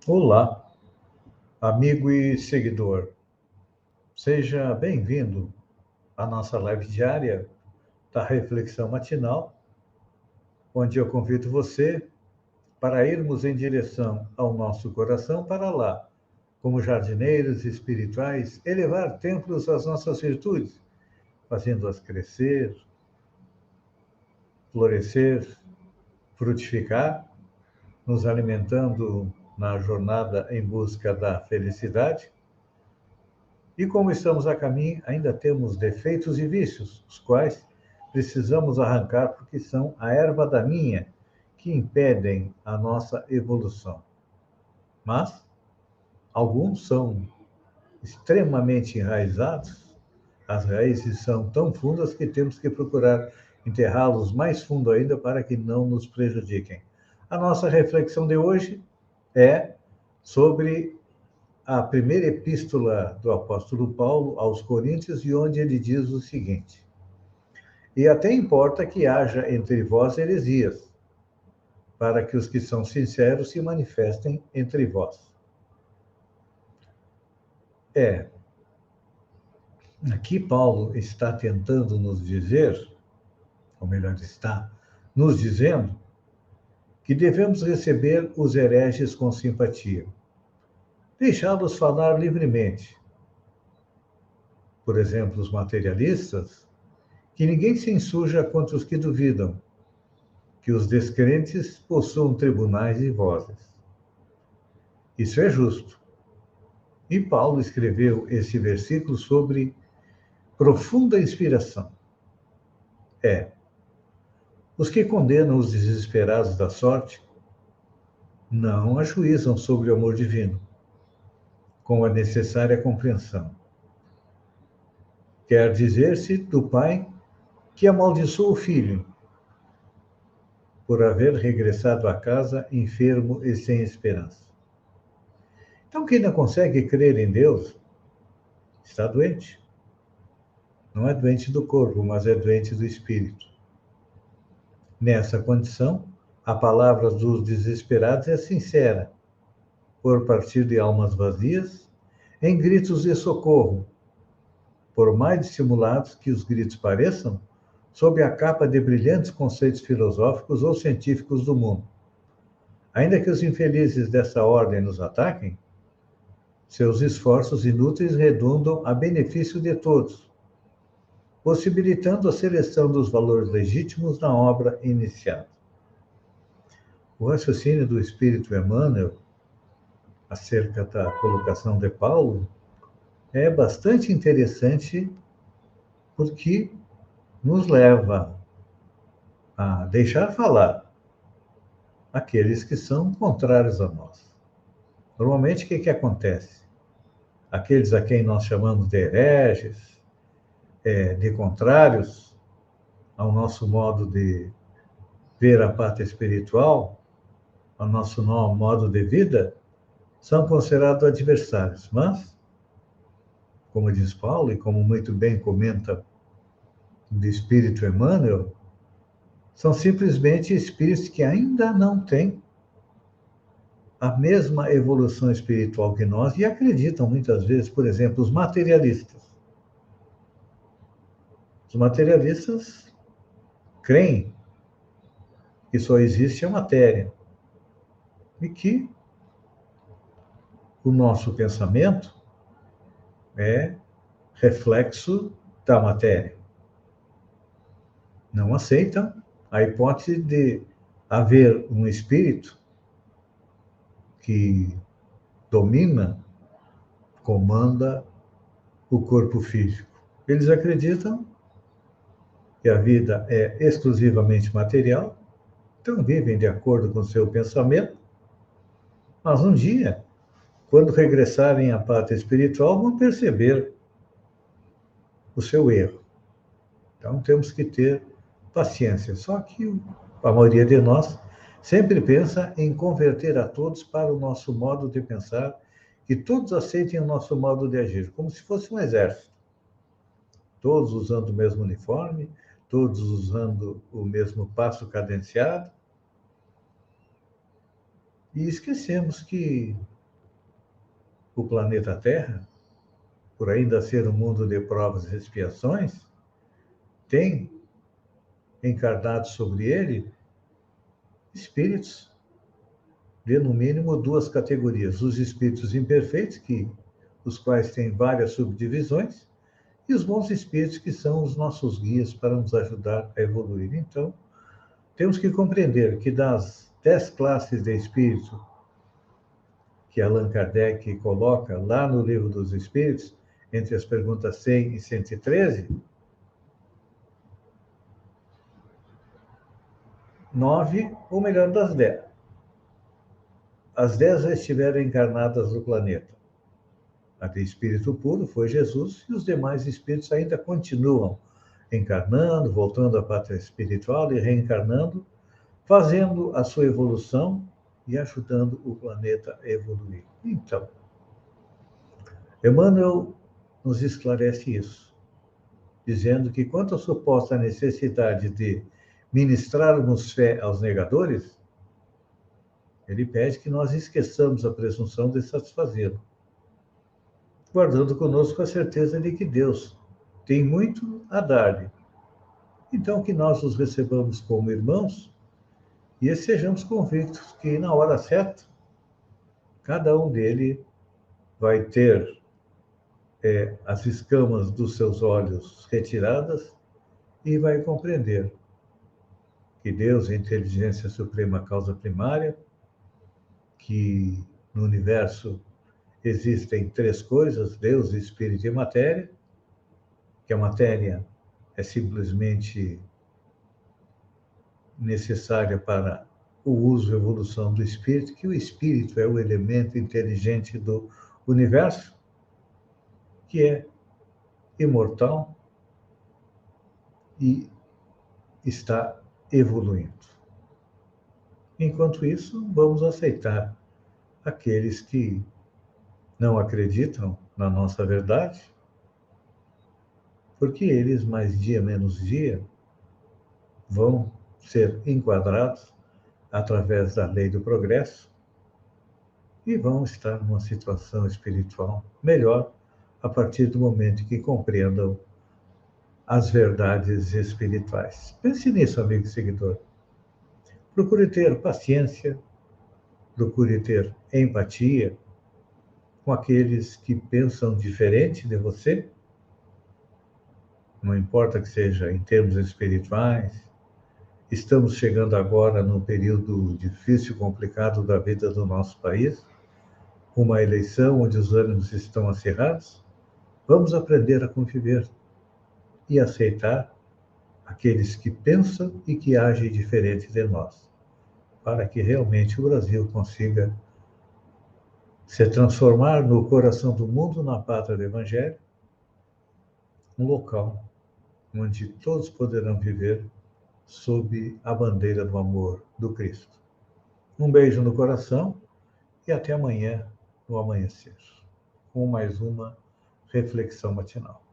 Olá, amigo e seguidor. Seja bem-vindo à nossa live diária da Reflexão Matinal, onde eu convido você para irmos em direção ao nosso coração para lá, como jardineiros espirituais, elevar templos às nossas virtudes, fazendo-as crescer, florescer, frutificar, nos alimentando na jornada em busca da felicidade. E como estamos a caminho, ainda temos defeitos e vícios, os quais precisamos arrancar porque são a erva daninha que impedem a nossa evolução. Mas alguns são extremamente enraizados, as raízes são tão fundas que temos que procurar enterrá-los mais fundo ainda para que não nos prejudiquem. A nossa reflexão de hoje é sobre a primeira epístola do apóstolo Paulo aos Coríntios, e onde ele diz o seguinte: E até importa que haja entre vós heresias, para que os que são sinceros se manifestem entre vós. Aqui Paulo está tentando nos dizer, ou melhor, está nos dizendo, que devemos receber os hereges com simpatia, deixá-los falar livremente. Por exemplo, os materialistas, que ninguém se insurja contra os que duvidam, que os descrentes possuam tribunais e vozes. Isso é justo. E Paulo escreveu esse versículo sobre profunda inspiração. Os que condenam os desesperados da sorte não ajuizam sobre o amor divino, com a necessária compreensão. Quer dizer-se do pai que amaldiçoa o filho por haver regressado à casa enfermo e sem esperança. Então, quem não consegue crer em Deus está doente. Não é doente do corpo, mas é doente do espírito. Nessa condição, a palavra dos desesperados é sincera, por partir de almas vazias, em gritos de socorro, por mais dissimulados que os gritos pareçam, sob a capa de brilhantes conceitos filosóficos ou científicos do mundo. Ainda que os infelizes dessa ordem nos ataquem, seus esforços inúteis redundam a benefício de todos, possibilitando a seleção dos valores legítimos na obra iniciada. O raciocínio do Espírito Emmanuel, acerca da colocação de Paulo, é bastante interessante porque nos leva a deixar falar aqueles que são contrários a nós. Normalmente, o que acontece? Aqueles a quem nós chamamos de hereges, de contrários ao nosso modo de ver a pátria espiritual, ao nosso modo de vida, são considerados adversários. Mas, como diz Paulo, e como muito bem comenta o Espírito Emmanuel, são simplesmente espíritos que ainda não têm a mesma evolução espiritual que nós e acreditam muitas vezes, por exemplo, os materialistas. Os materialistas creem que só existe a matéria e que o nosso pensamento é reflexo da matéria. Não aceitam a hipótese de haver um espírito que domina, comanda o corpo físico. Eles acreditam que a vida é exclusivamente material, então vivem de acordo com o seu pensamento, mas um dia, quando regressarem à pátria espiritual, vão perceber o seu erro. Então temos que ter paciência. Só que a maioria de nós sempre pensa em converter a todos para o nosso modo de pensar, que todos aceitem o nosso modo de agir, como se fosse um exército. Todos usando o mesmo uniforme, todos usando o mesmo passo cadenciado. E esquecemos que o planeta Terra, por ainda ser um mundo de provas e expiações, tem encarnado sobre ele espíritos de, no mínimo, duas categorias. Os espíritos imperfeitos, os quais têm várias subdivisões, e os bons espíritos, que são os nossos guias para nos ajudar a evoluir. Então, temos que compreender que das 10 classes de espírito que Allan Kardec coloca lá no Livro dos Espíritos, entre as perguntas 100 e 113, 9, ou melhor, das 10. As 10 já estiveram encarnadas no planeta. A de espírito puro foi Jesus, e os demais espíritos ainda continuam encarnando, voltando à pátria espiritual e reencarnando, fazendo a sua evolução e ajudando o planeta a evoluir. Então, Emmanuel nos esclarece isso, dizendo que quanto à suposta necessidade de ministrarmos fé aos negadores, ele pede que nós esqueçamos a presunção de satisfazê-lo, guardando conosco a certeza de que Deus tem muito a dar-lhe. Então, que nós os recebamos como irmãos e sejamos convictos que, na hora certa, cada um dele vai ter as escamas dos seus olhos retiradas e vai compreender que Deus é a inteligência suprema, causa primária, que no universo existem três coisas: Deus, Espírito e matéria, que a matéria é simplesmente necessária para o uso e evolução do espírito, que o espírito é o elemento inteligente do universo, que é imortal e está evoluindo. Enquanto isso, vamos aceitar aqueles que não acreditam na nossa verdade, porque eles, mais dia menos dia, vão ser enquadrados através da lei do progresso e vão estar numa situação espiritual melhor a partir do momento que compreendam as verdades espirituais. Pense nisso, amigo e seguidor. Procure ter paciência, procure ter empatia com aqueles que pensam diferente de você, não importa que seja em termos espirituais. Estamos chegando agora num período difícil e complicado da vida do nosso país, uma eleição onde os ânimos estão acirrados. Vamos aprender a conviver e aceitar aqueles que pensam e que agem diferente de nós, para que realmente o Brasil consiga se transformar no coração do mundo, na pátria do Evangelho, um local onde todos poderão viver sob a bandeira do amor do Cristo. Um beijo no coração e até amanhã, no amanhecer, com mais uma reflexão matinal.